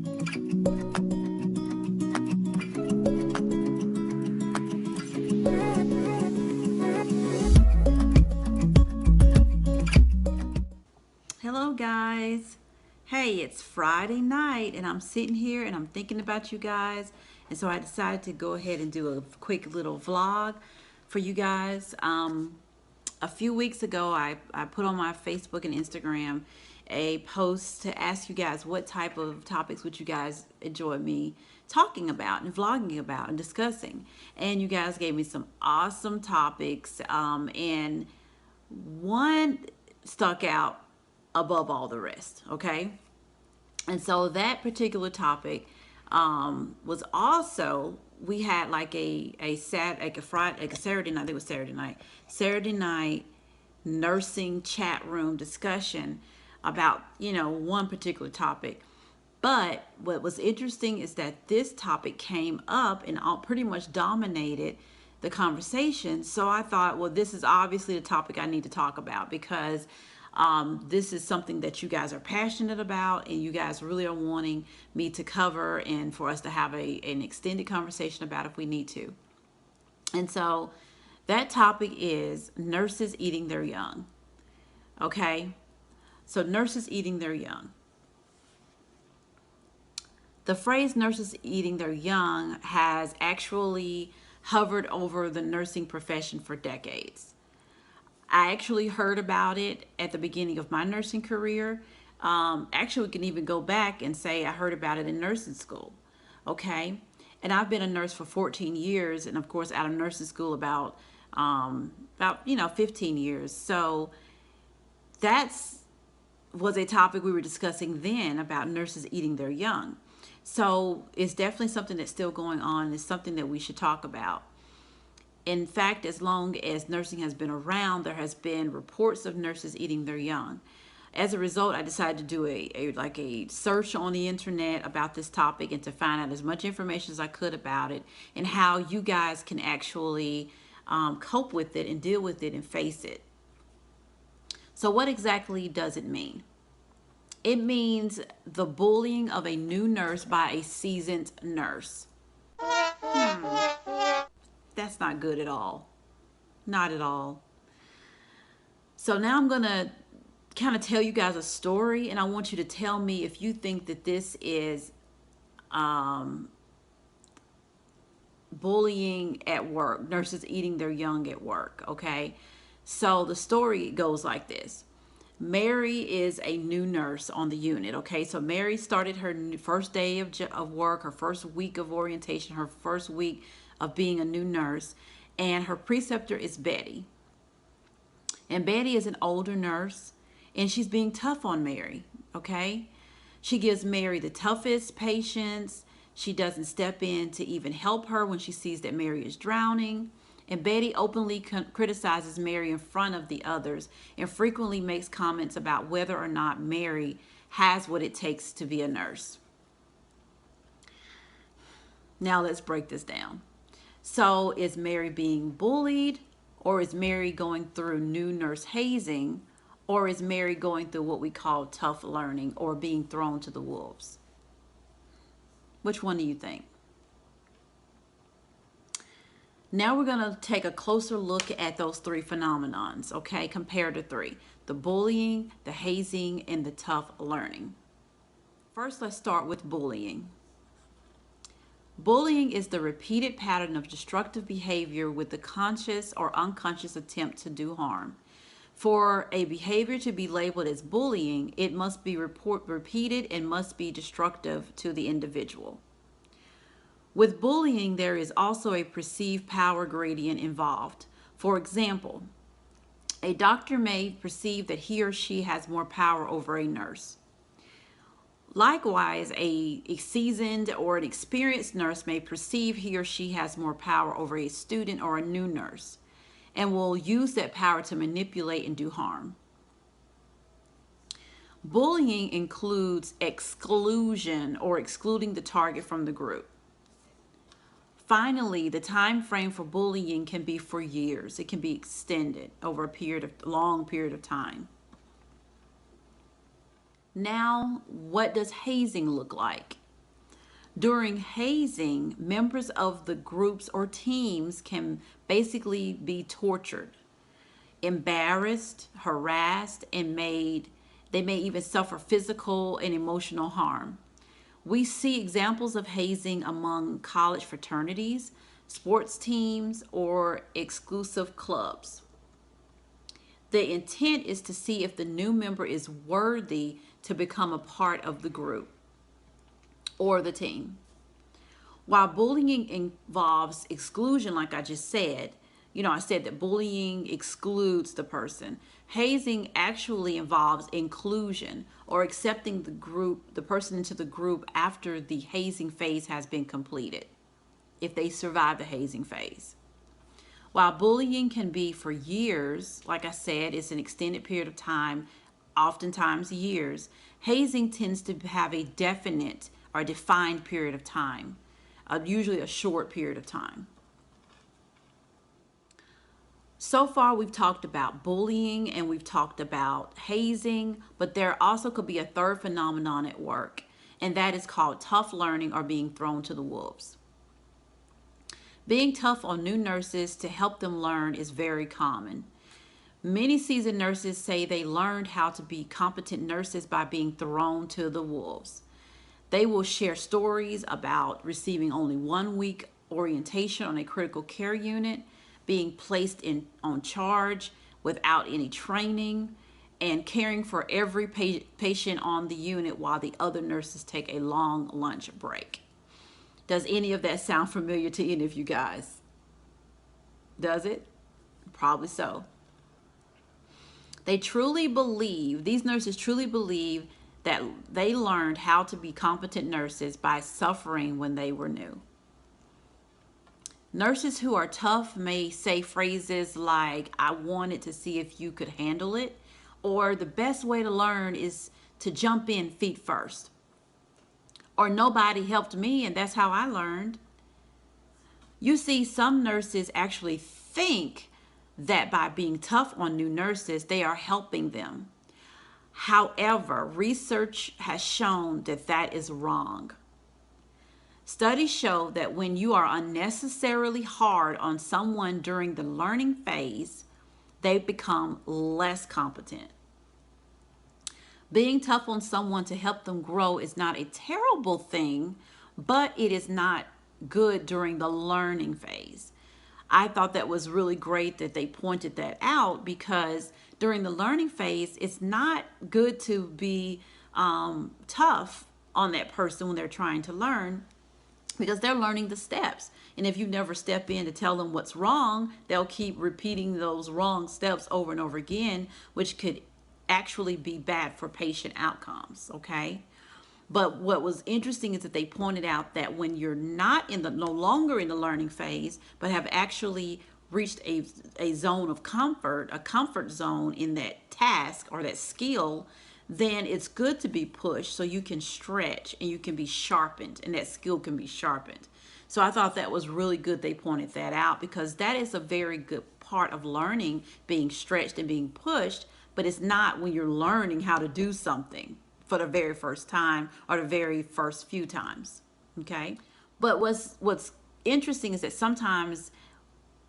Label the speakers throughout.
Speaker 1: Hello guys. Hey, it's Friday night and I'm sitting here and I'm thinking about you guys, and so I decided to go ahead and do a quick little vlog for you guys. A few weeks ago I put on my Facebook and Instagram a post to ask you guys what type of topics would you guys enjoy me talking about and vlogging about and discussing, and you guys gave me some awesome topics, and one stuck out above all the rest. Okay, and so that particular topic was also, we had like a Friday, like a Saturday night. I think it was Saturday night nursing chat room discussion about, one particular topic. But what was interesting is that this topic came up and all pretty much dominated the conversation. So I thought, well, this is obviously the topic I need to talk about, because this is something that you guys are passionate about and you guys really are wanting me to cover and for us to have an extended conversation about if we need to. And so that topic is nurses eating their young. Okay, so nurses eating their young. The phrase nurses eating their young has actually hovered over the nursing profession for decades. I actually heard about it at the beginning of my nursing career. Actually, we can even go back and say I heard about it in nursing school. Okay, and I've been a nurse for 14 years, and of course, out of nursing school about 15 years. So that's was a topic we were discussing then, about nurses eating their young. So it's definitely something that's still going on. It's something that we should talk about. In fact, as long as nursing has been around, there has been reports of nurses eating their young. As a result, I decided to do a search on the internet about this topic and to find out as much information as I could about it and how you guys can actually cope with it and deal with it and face it. So what exactly does it mean? It means the bullying of a new nurse by a seasoned nurse. That's not good at all. Not at all. So now I'm going to kind of tell you guys a story, and I want you to tell me if you think that this is bullying at work, nurses eating their young at work. Okay, so the story goes like this. Mary is a new nurse on the unit. Okay, so Mary started her first day of work, her first week of orientation, her first week of being a new nurse, and her preceptor is Betty. And Betty is an older nurse, and she's being tough on Mary. Okay, she gives Mary the toughest patience. She doesn't step in to even help her when she sees that Mary is drowning. And Betty openly criticizes Mary in front of the others and frequently makes comments about whether or not Mary has what it takes to be a nurse. Now let's break this down. So is Mary being bullied, or is Mary going through new nurse hazing, or is Mary going through what we call tough learning or being thrown to the wolves? Which one do you think? Now we're going to take a closer look at those three phenomenons, okay? Compared to three: the bullying, the hazing, and the tough learning. First, let's start with bullying. Bullying is the repeated pattern of destructive behavior with the conscious or unconscious attempt to do harm. For a behavior to be labeled as bullying, it must be repeated and must be destructive to the individual. With bullying, there is also a perceived power gradient involved. For example, a doctor may perceive that he or she has more power over a nurse. Likewise, a seasoned or an experienced nurse may perceive he or she has more power over a student or a new nurse, and will use that power to manipulate and do harm. Bullying includes exclusion, or excluding the target from the group. Finally, the time frame for bullying can be for years. It can be extended over a long period of time. Now, what does hazing look like? During hazing, members of the groups or teams can basically be tortured, embarrassed, harassed, and they may even suffer physical and emotional harm. We see examples of hazing among college fraternities, sports teams, or exclusive clubs. The intent is to see if the new member is worthy to become a part of the group or the team. While bullying involves exclusion, like I just said, I said that bullying excludes the person. Hazing actually involves inclusion or accepting the person into the group after the hazing phase has been completed, if they survive the hazing phase. While bullying can be for years, like I said, it's an extended period of time, oftentimes years. Hazing tends to have a definite or defined period of time, usually a short period of time. So far, we've talked about bullying and we've talked about hazing, but there also could be a third phenomenon at work, and that is called tough learning or being thrown to the wolves. Being tough on new nurses to help them learn is very common. Many seasoned nurses say they learned how to be competent nurses by being thrown to the wolves. They will share stories about receiving only 1 week orientation on a critical care unit, being placed on charge without any training, and caring for every patient on the unit while the other nurses take a long lunch break. Does any of that sound familiar to any of you guys? Does it? Probably so. These nurses truly believe that they learned how to be competent nurses by suffering when they were new. Nurses who are tough may say phrases like, "I wanted to see if you could handle it," or "the best way to learn is to jump in feet first," or "nobody helped me and that's how I learned." You see, some nurses actually think that by being tough on new nurses, they are helping them. However, research has shown that that is wrong. Studies show that when you are unnecessarily hard on someone during the learning phase, they become less competent. Being tough on someone to help them grow is not a terrible thing, but it is not good during the learning phase. I thought that was really great that they pointed that out, because during the learning phase, it's not good to be tough on that person when they're trying to learn, because they're learning the steps. And if you never step in to tell them what's wrong, they'll keep repeating those wrong steps over and over again, which could actually be bad for patient outcomes, okay? But what was interesting is that they pointed out that when you're no longer in the learning phase, but have actually reached a zone of comfort, a comfort zone in that task or that skill, then it's good to be pushed so you can stretch and you can be sharpened, and that skill can be sharpened. So I thought that was really good they pointed that out, because that is a very good part of learning, being stretched and being pushed, but it's not when you're learning how to do something for the very first time or the very first few times, okay? But what's interesting is that sometimes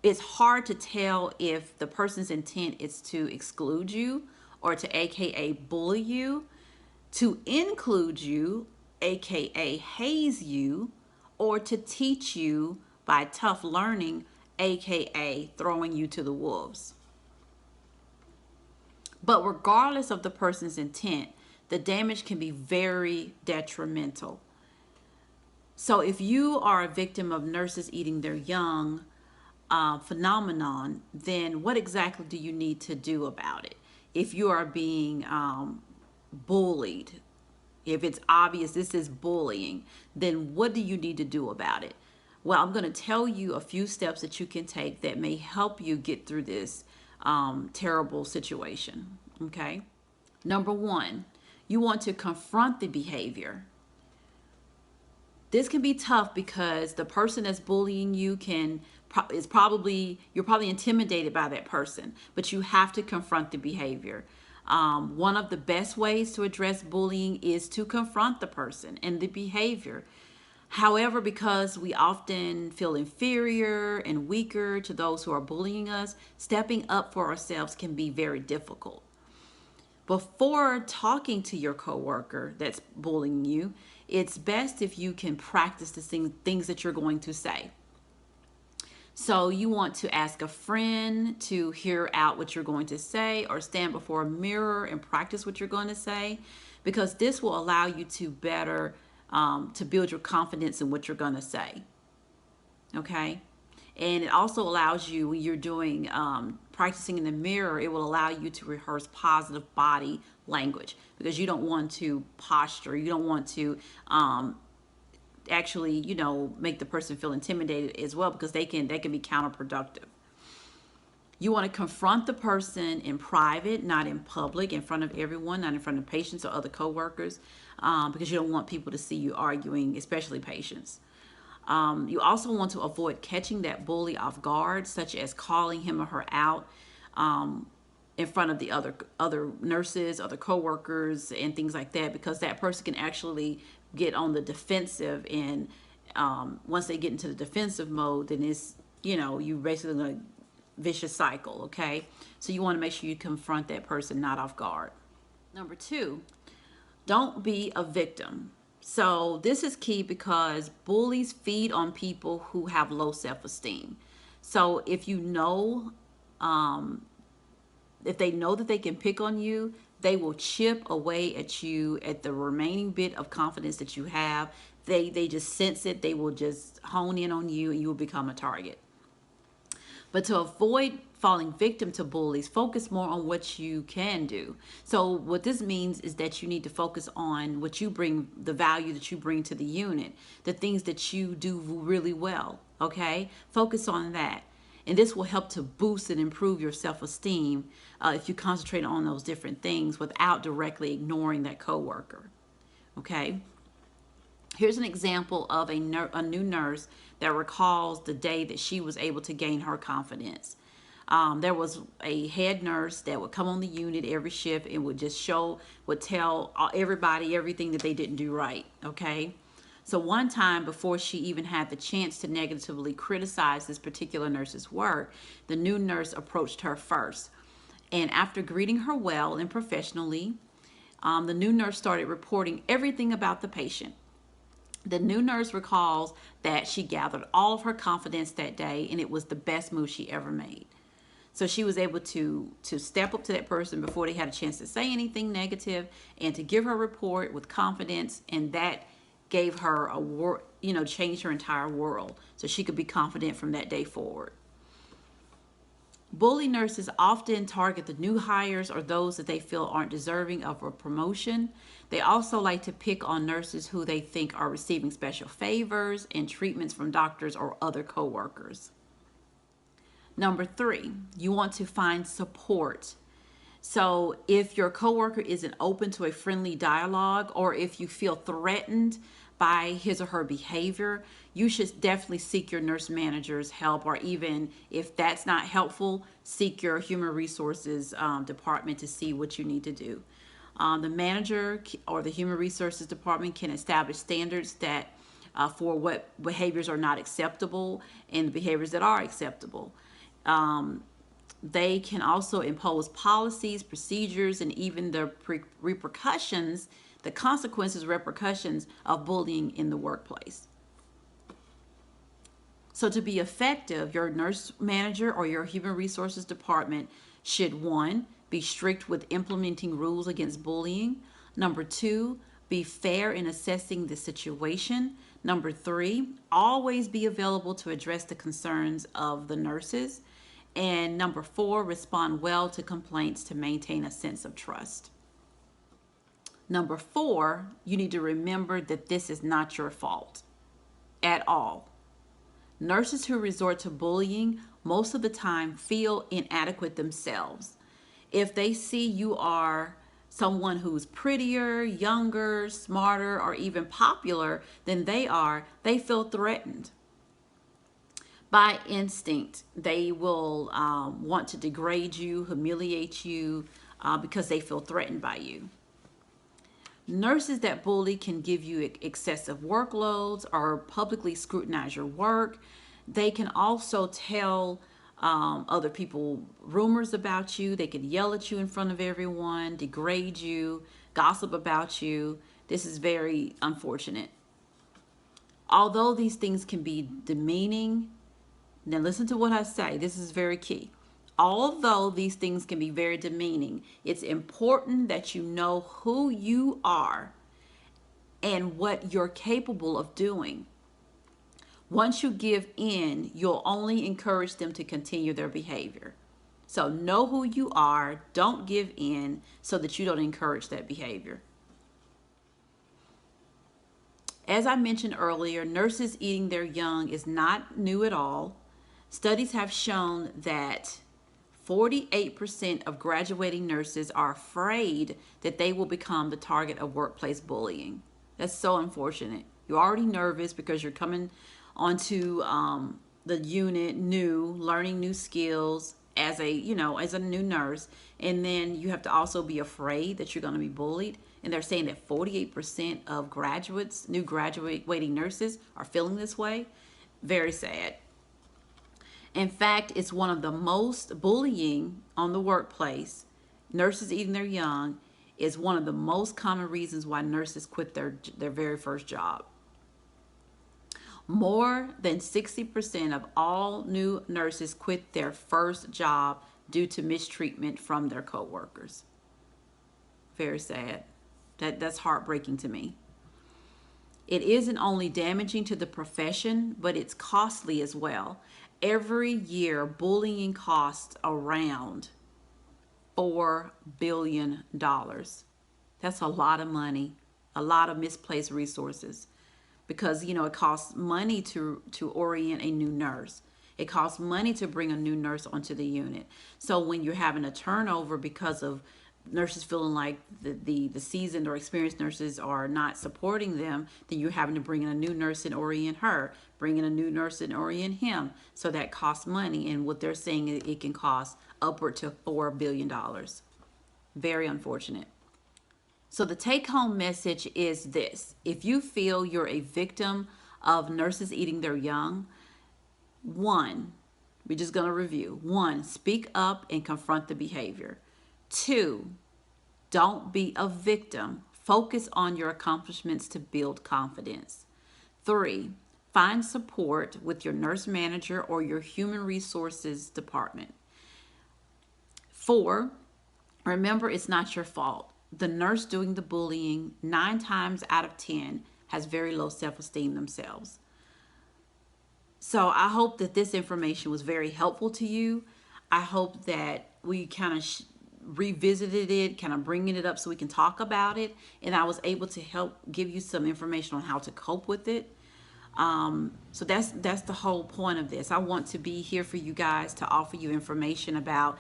Speaker 1: it's hard to tell if the person's intent is to exclude you, or to AKA bully you, to include you, AKA haze you, or to teach you by tough learning, AKA throwing you to the wolves. But regardless of the person's intent, the damage can be very detrimental. So if you are a victim of nurses eating their young phenomenon, then what exactly do you need to do about it? If you are being bullied, if it's obvious this is bullying, then what do you need to do about it? Well, I'm going to tell you a few steps that you can take that may help you get through this terrible situation, okay? Number one, you want to confront the behavior. This can be tough because the person that's bullying you you're probably intimidated by that person, but you have to confront the behavior. One of the best ways to address bullying is to confront the person and the behavior. However, because we often feel inferior and weaker to those who are bullying us, stepping up for ourselves can be very difficult. Before talking to your coworker that's bullying you, it's best if you can practice the things that you're going to say. So you want to ask a friend to hear out what you're going to say, or stand before a mirror and practice what you're going to say, because this will allow you to better to build your confidence in what you're going to say. Okay. And it also allows you, when you're doing practicing in the mirror, it will allow you to rehearse positive body language, because you don't want to posture, you don't want to actually, make the person feel intimidated as well, because they can be counterproductive. You want to confront the person in private, not in public, in front of everyone, not in front of patients or other coworkers, because you don't want people to see you arguing, especially patients. You also want to avoid catching that bully off guard, such as calling him or her out in front of the other nurses, other coworkers, and things like that, because that person can actually get on the defensive, and once they get into the defensive mode, then it's you basically in a vicious cycle. Okay, so you want to make sure you confront that person not off guard. Number 2, don't be a victim. So this is key, because bullies feed on people who have low self-esteem. So if if they know that they can pick on you, they will chip away at you, at the remaining bit of confidence that you have. They just sense it. They will just hone in on you, and you will become a target. But to avoid falling victim to bullies, focus more on what you can do. So what this means is that you need to focus on what you bring, the value that you bring to the unit, the things that you do really well. Okay, focus on that. And this will help to boost and improve your self-esteem if you concentrate on those different things without directly ignoring that coworker. Okay. Here's an example of a new nurse that recalls the day that she was able to gain her confidence. There was a head nurse that would come on the unit every shift and would tell everybody everything that they didn't do right. Okay. So one time, before she even had the chance to negatively criticize this particular nurse's work, the new nurse approached her first. And after greeting her well and professionally, the new nurse started reporting everything about the patient. The new nurse recalls that she gathered all of her confidence that day, and it was the best move she ever made. So she was able to step up to that person before they had a chance to say anything negative, and to give her report with confidence, and that gave her changed her entire world, so she could be confident from that day forward. Bully nurses often target the new hires or those that they feel aren't deserving of a promotion. They also like to pick on nurses who they think are receiving special favors and treatments from doctors or other coworkers. Number 3, you want to find support. So if your coworker isn't open to a friendly dialogue, or if you feel threatened by his or her behavior, you should definitely seek your nurse manager's help, or even if that's not helpful, seek your human resources department to see what you need to do. The manager or the human resources department can establish standards that for what behaviors are not acceptable and the behaviors that are acceptable. They can also impose policies, procedures, and even the repercussions, the consequences, repercussions of bullying in the workplace. So to be effective, your nurse manager or your human resources department should, 1, be strict with implementing rules against bullying. Number 2, be fair in assessing the situation. Number 3, always be available to address the concerns of the nurses. And number 4, respond well to complaints to maintain a sense of trust. Number 4, you need to remember that this is not your fault at all. Nurses who resort to bullying most of the time feel inadequate themselves. If they see you are someone who's prettier, younger, smarter, or even popular than they are, they feel threatened. By instinct, they will want to degrade you, humiliate you, because they feel threatened by you. Nurses that bully can give you excessive workloads or publicly scrutinize your work. They can also tell other people rumors about you. They could yell at you in front of everyone, degrade you, gossip about you. This is very unfortunate. Although these things can be demeaning, now listen to what I say. This is very key. Although these things can be very demeaning, it's important that you know who you are and what you're capable of doing. Once you give in, you'll only encourage them to continue their behavior. So know who you are, don't give in so that you don't encourage that behavior. As I mentioned earlier, nurses eating their young is not new at all. Studies have shown that 48% of graduating nurses are afraid that they will become the target of workplace bullying. That's so unfortunate. You're already nervous because you're coming onto the unit new, learning new skills as a new nurse, and then you have to also be afraid that you're going to be bullied. And they're saying that 48% of new graduating nurses are feeling this way. Very sad. In fact, it's one of the most bullying on the workplace. Nurses eating their young is one of the most common reasons why nurses quit their very first job. More than 60% of all new nurses quit their first job due to mistreatment from their coworkers. Very sad. That's heartbreaking to me. It isn't only damaging to the profession, but it's costly as well. Every year, bullying costs around $4 billion. That's a lot of money, a lot of misplaced resources, because it costs money to orient a new nurse. It costs money to bring a new nurse onto the unit. So when you're having a turnover because of nurses feeling like the seasoned or experienced nurses are not supporting them, then you're having to bring in a new nurse and orient her, bring in a new nurse and orient him. So that costs money, and what they're saying is it can cost upward to $4 billion. Very unfortunate. So the take-home message is this: if you feel you're a victim of nurses eating their young, we're just going to review. 1, speak up and confront the behavior. 2, don't be a victim. Focus on your accomplishments to build confidence. 3, find support with your nurse manager or your human resources department. 4, remember it's not your fault. The nurse doing the bullying 9 times out of 10 has very low self-esteem themselves. So I hope that this information was very helpful to you. I hope that we kind of revisited it, kind of bringing it up so we can talk about it, and I was able to help give you some information on how to cope with it. So that's the whole point of this. I want to be here for you guys to offer you information about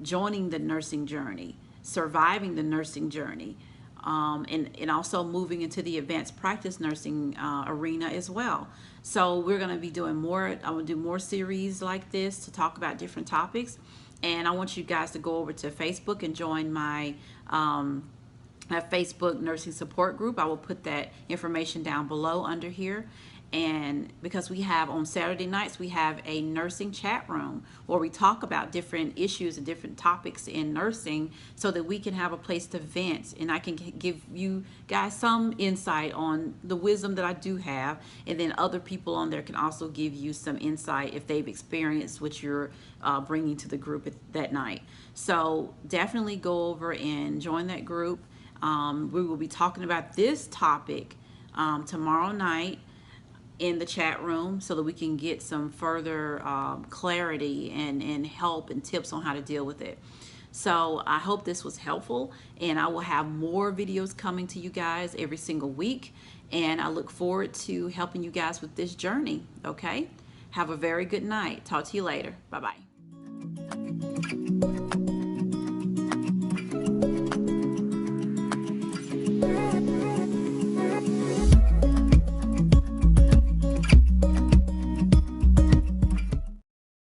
Speaker 1: joining the nursing journey, surviving the nursing journey, and also moving into the advanced practice nursing arena as well. So we're going to be doing more. I'm going to do more series like this to talk about different topics. And I want you guys to go over to Facebook and join my Facebook nursing support group. I will put that information down below under here. And because we have on Saturday nights, we have a nursing chat room where we talk about different issues and different topics in nursing so that we can have a place to vent, and I can give you guys some insight on the wisdom that I do have, and then other people on there can also give you some insight if they've experienced what you're bringing to the group that night. So definitely go over and join that group. We will be talking about this topic tomorrow night in the chat room so that we can get some further clarity and help and tips on how to deal with it. So I hope this was helpful, and I will have more videos coming to you guys every single week, and I look forward to helping you guys with this journey. Okay, have a very good night. Talk to you later. Bye bye.